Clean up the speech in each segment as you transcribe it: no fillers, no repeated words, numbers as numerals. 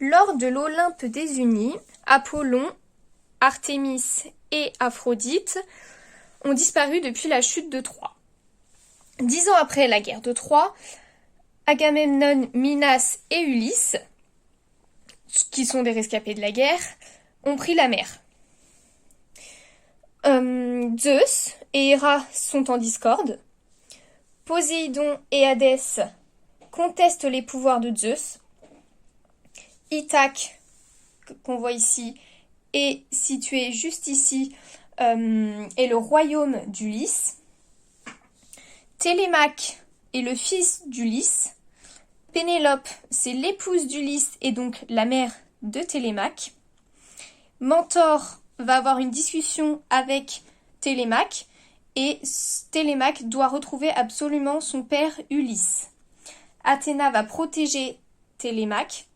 Lors de l'Olympe désunis, Apollon, Artémis et Aphrodite ont disparu depuis la chute de Troie. 10 ans après la guerre de Troie, Agamemnon, Minas et Ulysse, qui sont des rescapés de la guerre, ont pris la mer. Zeus et Héra sont en discorde. Poséidon et Hadès contestent les pouvoirs de Zeus. Ithaque, qu'on voit ici, est situé juste ici, est le royaume d'Ulysse. Télémaque est le fils d'Ulysse. Pénélope, c'est l'épouse d'Ulysse et donc la mère de Télémaque. Mentor va avoir une discussion avec Télémaque et Télémaque doit retrouver absolument son père Ulysse. Athéna va protéger Télémaque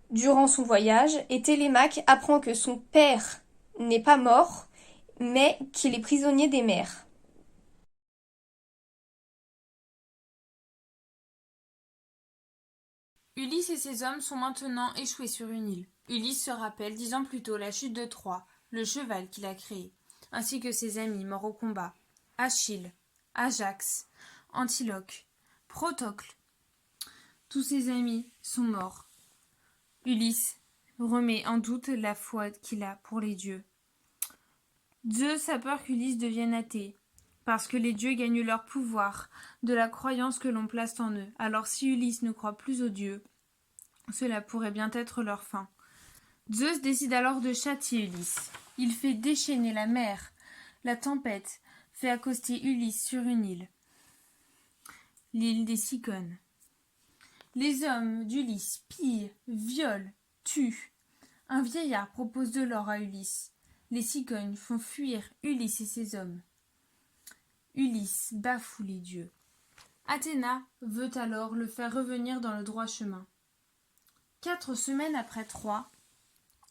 durant son voyage et Télémaque apprend que son père n'est pas mort mais qu'il est prisonnier des mers. Ulysse et ses hommes sont maintenant échoués sur une île. Ulysse se rappelle 10 ans plus tôt la chute de Troie, le cheval qu'il a créé, ainsi que ses amis morts au combat, Achille, Ajax, Antiloque, Protocle. Tous ses amis sont morts. Ulysse remet en doute la foi qu'il a pour les dieux. Zeus a peur qu'Ulysse devienne athée, parce que les dieux gagnent leur pouvoir de la croyance que l'on place en eux. Alors si Ulysse ne croit plus aux dieux, cela pourrait bien être leur fin. Zeus décide alors de châtier Ulysse. Il fait déchaîner la mer. La tempête fait accoster Ulysse sur une île, l'île des Cicones. Les hommes d'Ulysse pillent, violent, tuent. Un vieillard propose de l'or à Ulysse. Les cigognes font fuir Ulysse et ses hommes. Ulysse bafoue les dieux. Athéna veut alors le faire revenir dans le droit chemin. 4 semaines après Troie,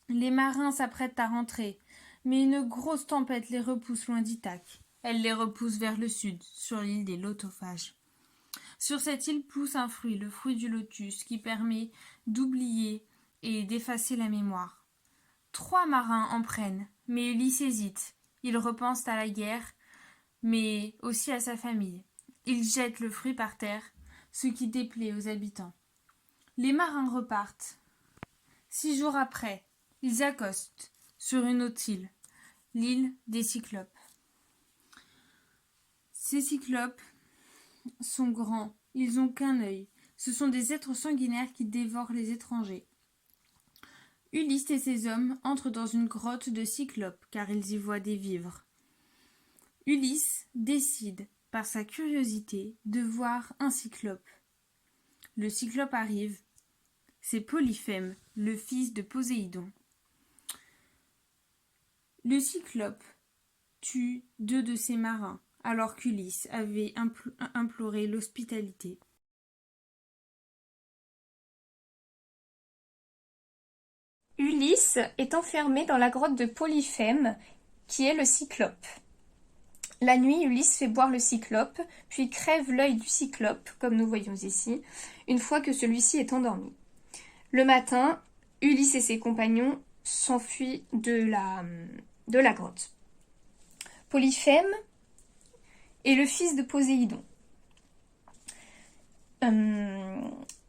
les marins s'apprêtent à rentrer, mais une grosse tempête les repousse loin d'Ithaque. Elle les repousse vers le sud, sur l'île des Lotophages. Sur cette île pousse un fruit, le fruit du lotus, qui permet d'oublier et d'effacer la mémoire. 3 marins en prennent, mais Ulysse hésite. Il repense à la guerre, mais aussi à sa famille. Il jette le fruit par terre, ce qui déplaît aux habitants. Les marins repartent. 6 jours après, ils accostent sur une autre île, l'île des Cyclopes. Ces cyclopes sont grands, ils n'ont qu'un œil. Ce sont des êtres sanguinaires qui dévorent les étrangers. Ulysse et ses hommes entrent dans une grotte de cyclopes, car ils y voient des vivres. Ulysse décide, par sa curiosité, de voir un cyclope. Le cyclope arrive. C'est Polyphème, le fils de Poséidon. Le cyclope tue 2 de ses marins, alors qu'Ulysse avait imploré l'hospitalité. Ulysse est enfermé dans la grotte de Polyphème, qui est le cyclope. La nuit, Ulysse fait boire le cyclope, puis crève l'œil du cyclope, comme nous voyons ici, une fois que celui-ci est endormi. Le matin, Ulysse et ses compagnons s'enfuient de la grotte. Polyphème est le fils de Poséidon.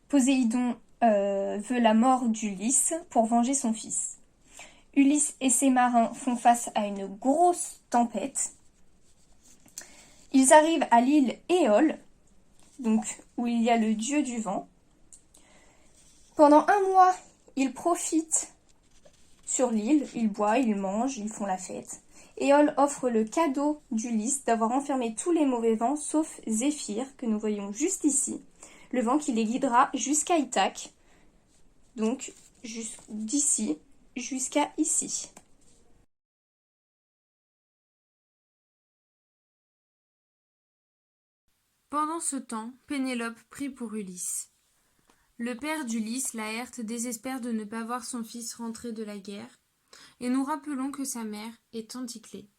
Poséidon veut la mort d'Ulysse pour venger son fils. Ulysse et ses marins font face à une grosse tempête. Ils arrivent à l'île Éole, donc où il y a le dieu du vent. Pendant 1 mois, ils profitent sur l'île, ils boivent, ils mangent, ils font la fête. Éole offre le cadeau d'Ulysse d'avoir enfermé tous les mauvais vents sauf Zéphyr, que nous voyons juste ici, le vent qui les guidera jusqu'à Ithaque, donc d'ici jusqu'à ici. Pendant ce temps, Pénélope prie pour Ulysse. Le père d'Ulysse, Laërte, désespère de ne pas voir son fils rentrer de la guerre, et nous rappelons que sa mère est Anticlée.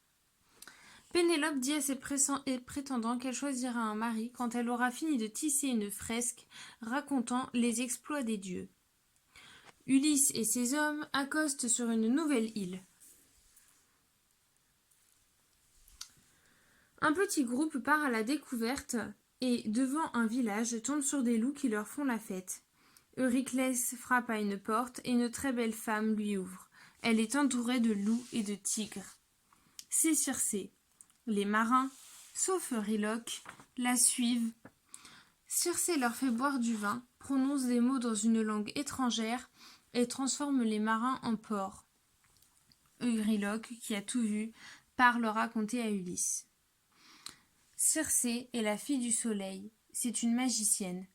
Pénélope dit à ses prétendants qu'elle choisira un mari quand elle aura fini de tisser une fresque racontant les exploits des dieux. Ulysse et ses hommes accostent sur une nouvelle île. Un petit groupe part à la découverte et, devant un village, tombe sur des loups qui leur font la fête. Euryclès frappe à une porte et une très belle femme lui ouvre. Elle est entourée de loups et de tigres. C'est Circé. Les marins, sauf Euryloque, la suivent. Circé leur fait boire du vin, prononce des mots dans une langue étrangère et transforme les marins en porcs. Euryloque, qui a tout vu, part le raconter à Ulysse. Circé est la fille du soleil, c'est une magicienne.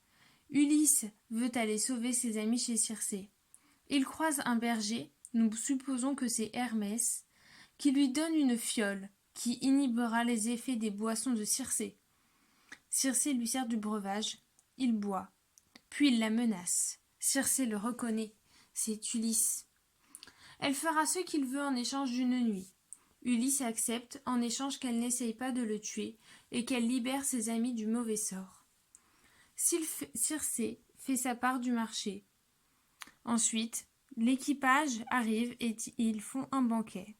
Ulysse veut aller sauver ses amis chez Circé. Il croise un berger, nous supposons que c'est Hermès, qui lui donne une fiole qui inhibera les effets des boissons de Circé. Circé lui sert du breuvage, il boit, puis il la menace. Circé le reconnaît, c'est Ulysse. Elle fera ce qu'il veut en échange d'une nuit. Ulysse accepte en échange qu'elle n'essaye pas de le tuer et qu'elle libère ses amis du mauvais sort. Circé fait sa part du marché. Ensuite, l'équipage arrive et ils font un banquet.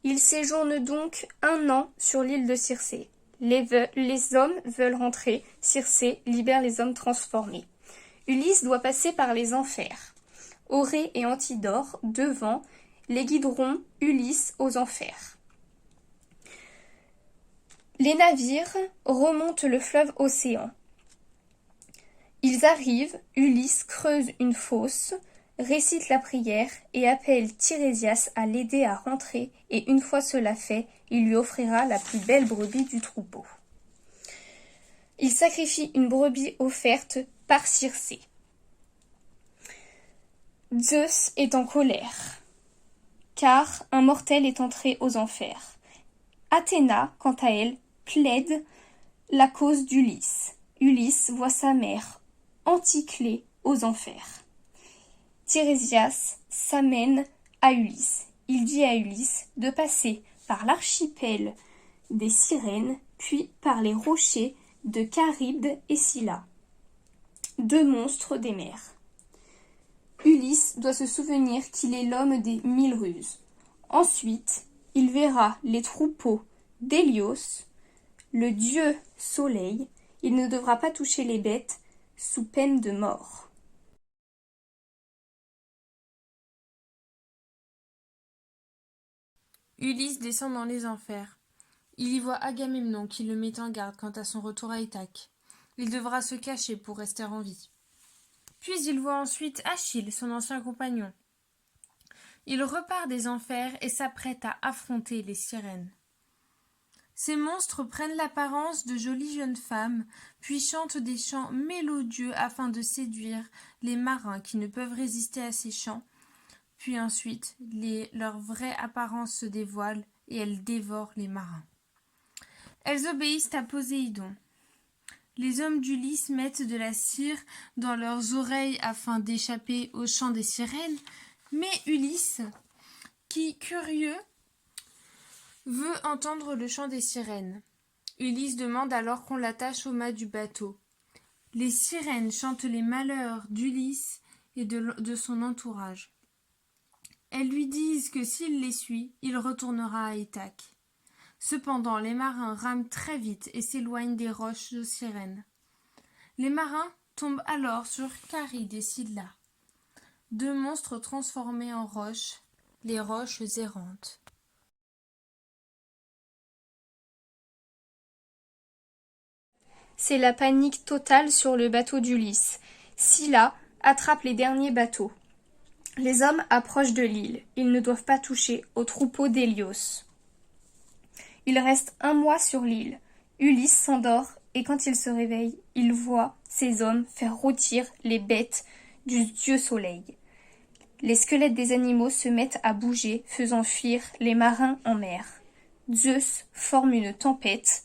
Ils séjournent donc 1 an sur l'île de Circé. Les hommes veulent rentrer. Circé libère les hommes transformés. Ulysse doit passer par les enfers. Orée et Antidore, devant, les guideront Ulysse aux enfers. Les navires remontent le fleuve Océan. Ils arrivent, Ulysse creuse une fosse, récite la prière et appelle Tirésias à l'aider à rentrer, et une fois cela fait, il lui offrira la plus belle brebis du troupeau. Il sacrifie une brebis offerte par Circé. Zeus est en colère, car un mortel est entré aux enfers. Athéna, quant à elle, plaide la cause d'Ulysse. Ulysse voit sa mère, Anticlée, aux enfers. Tirésias s'amène à Ulysse. Il dit à Ulysse de passer par l'archipel des Sirènes, puis par les rochers de Charybde et Scylla, 2 monstres des mers. Ulysse doit se souvenir qu'il est l'homme des 1000 ruses. Ensuite, il verra les troupeaux d'Hélios, le dieu soleil. Il ne devra pas toucher les bêtes sous peine de mort. Ulysse descend dans les enfers. Il y voit Agamemnon qui le met en garde quant à son retour à Ithaque. Il devra se cacher pour rester en vie. Puis il voit ensuite Achille, son ancien compagnon. Il repart des enfers et s'apprête à affronter les sirènes. Ces monstres prennent l'apparence de jolies jeunes femmes, puis chantent des chants mélodieux afin de séduire les marins qui ne peuvent résister à ces chants. Puis ensuite, leur vraie apparence se dévoile et elles dévorent les marins. Elles obéissent à Poséidon. Les hommes d'Ulysse mettent de la cire dans leurs oreilles afin d'échapper au chant des sirènes, mais Ulysse, qui, curieux, veut entendre le chant des sirènes. Ulysse demande alors qu'on l'attache au mât du bateau. Les sirènes chantent les malheurs d'Ulysse et de son entourage. Elles lui disent que s'il les suit, il retournera à Ithaque. Cependant, les marins rament très vite et s'éloignent des roches aux sirènes. Les marins tombent alors sur Charybde et Scylla, 2 monstres transformés en roches, les roches errantes. C'est la panique totale sur le bateau d'Ulysse. Scylla attrape les derniers bateaux. Les hommes approchent de l'île. Ils ne doivent pas toucher au troupeau d'Hélios. Il reste 1 mois sur l'île. Ulysse s'endort et quand il se réveille, il voit ses hommes faire rôtir les bêtes du dieu soleil. Les squelettes des animaux se mettent à bouger, faisant fuir les marins en mer. Zeus forme une tempête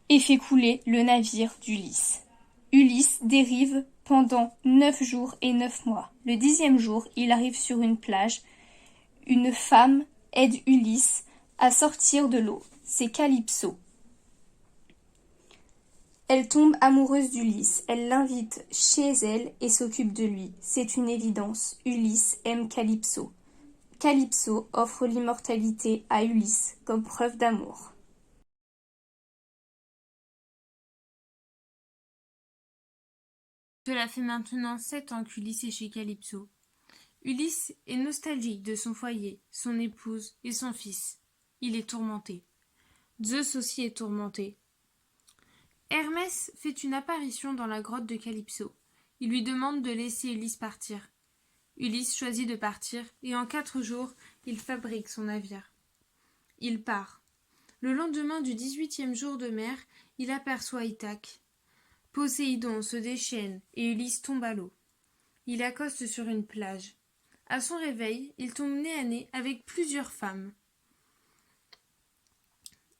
et fait couler le navire d'Ulysse. Ulysse dérive pendant 9 jours et 9 mois. Le 10e jour, il arrive sur une plage. Une femme aide Ulysse à sortir de l'eau. C'est Calypso. Elle tombe amoureuse d'Ulysse, elle l'invite chez elle et s'occupe de lui. C'est une évidence, Ulysse aime Calypso. Calypso offre l'immortalité à Ulysse comme preuve d'amour. Cela fait maintenant 7 ans qu'Ulysse est chez Calypso. Ulysse est nostalgique de son foyer, son épouse et son fils. Il est tourmenté. Zeus aussi est tourmenté. Hermès fait une apparition dans la grotte de Calypso. Il lui demande de laisser Ulysse partir. Ulysse choisit de partir et en 4 jours, il fabrique son navire. Il part. Le lendemain du 18e jour de mer, il aperçoit Ithaque. Poséidon se déchaîne et Ulysse tombe à l'eau. Il accoste sur une plage. À son réveil, il tombe nez à nez avec plusieurs femmes.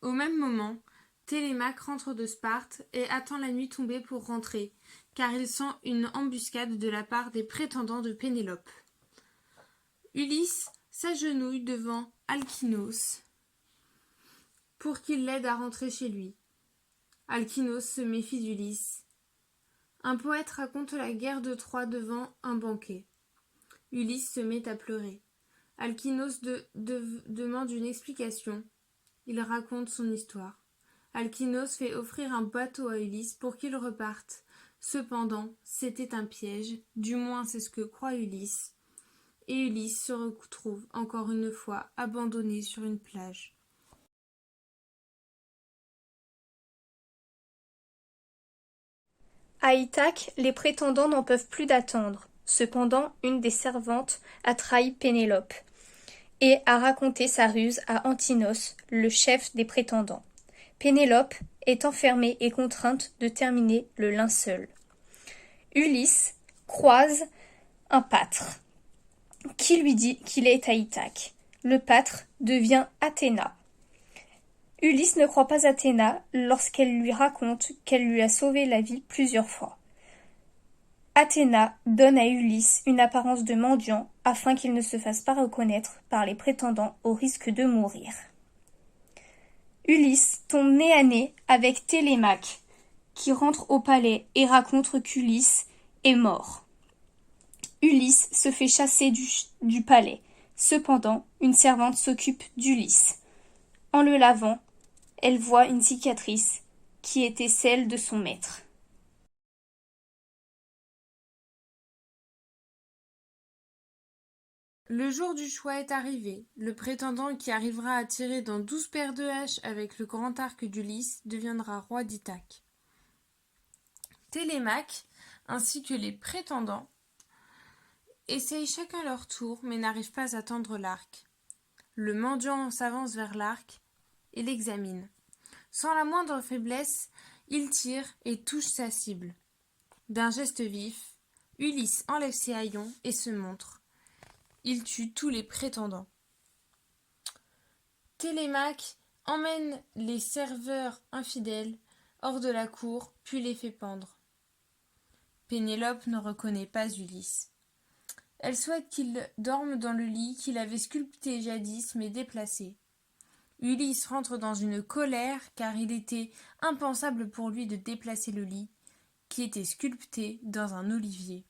Au même moment, Télémaque rentre de Sparte et attend la nuit tombée pour rentrer, car il sent une embuscade de la part des prétendants de Pénélope. Ulysse s'agenouille devant Alkinoos pour qu'il l'aide à rentrer chez lui. Alkinoos se méfie d'Ulysse. Un poète raconte la guerre de Troie devant un banquet. Ulysse se met à pleurer. Alkinoos demande une explication. Il raconte son histoire. Alkinoos fait offrir un bateau à Ulysse pour qu'il reparte. Cependant, c'était un piège, du moins c'est ce que croit Ulysse. Et Ulysse se retrouve encore une fois abandonné sur une plage. À Ithaque, les prétendants n'en peuvent plus d'attendre. Cependant, une des servantes a trahi Pénélope et a raconté sa ruse à Antinos, le chef des prétendants. Pénélope est enfermée et contrainte de terminer le linceul. Ulysse croise un pâtre qui lui dit qu'il est à Ithaque. Le pâtre devient Athéna. Ulysse ne croit pas Athéna lorsqu'elle lui raconte qu'elle lui a sauvé la vie plusieurs fois. Athéna donne à Ulysse une apparence de mendiant afin qu'il ne se fasse pas reconnaître par les prétendants au risque de mourir. Ulysse tombe nez à nez avec Télémaque, qui rentre au palais et raconte qu'Ulysse est mort. Ulysse se fait chasser du palais. Cependant, une servante s'occupe d'Ulysse. En le lavant, elle voit une cicatrice qui était celle de son maître. Le jour du choix est arrivé. Le prétendant qui arrivera à tirer dans 12 paires de haches avec le grand arc d'Ulysse deviendra roi d'Ithaque. Télémaque, ainsi que les prétendants, essayent chacun leur tour mais n'arrivent pas à tendre l'arc. Le mendiant s'avance vers l'arc et l'examine. Sans la moindre faiblesse, il tire et touche sa cible. D'un geste vif, Ulysse enlève ses haillons et se montre. Il tue tous les prétendants. Télémaque emmène les serveurs infidèles hors de la cour, puis les fait pendre. Pénélope ne reconnaît pas Ulysse. Elle souhaite qu'il dorme dans le lit qu'il avait sculpté jadis mais déplacé. Ulysse rentre dans une colère car il était impensable pour lui de déplacer le lit qui était sculpté dans un olivier.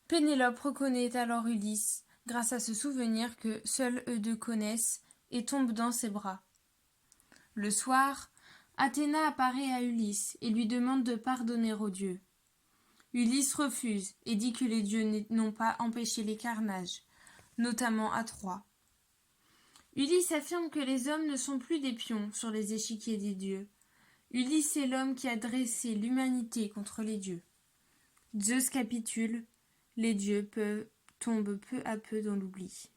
Pénélope reconnaît alors Ulysse grâce à ce souvenir que seuls eux deux connaissent et tombe dans ses bras. Le soir, Athéna apparaît à Ulysse et lui demande de pardonner aux dieux. Ulysse refuse et dit que les dieux n'ont pas empêché les carnages, notamment à Troie. Ulysse affirme que les hommes ne sont plus des pions sur les échiquiers des dieux. Ulysse est l'homme qui a dressé l'humanité contre les dieux. Zeus capitule, les dieux tombent peu à peu dans l'oubli.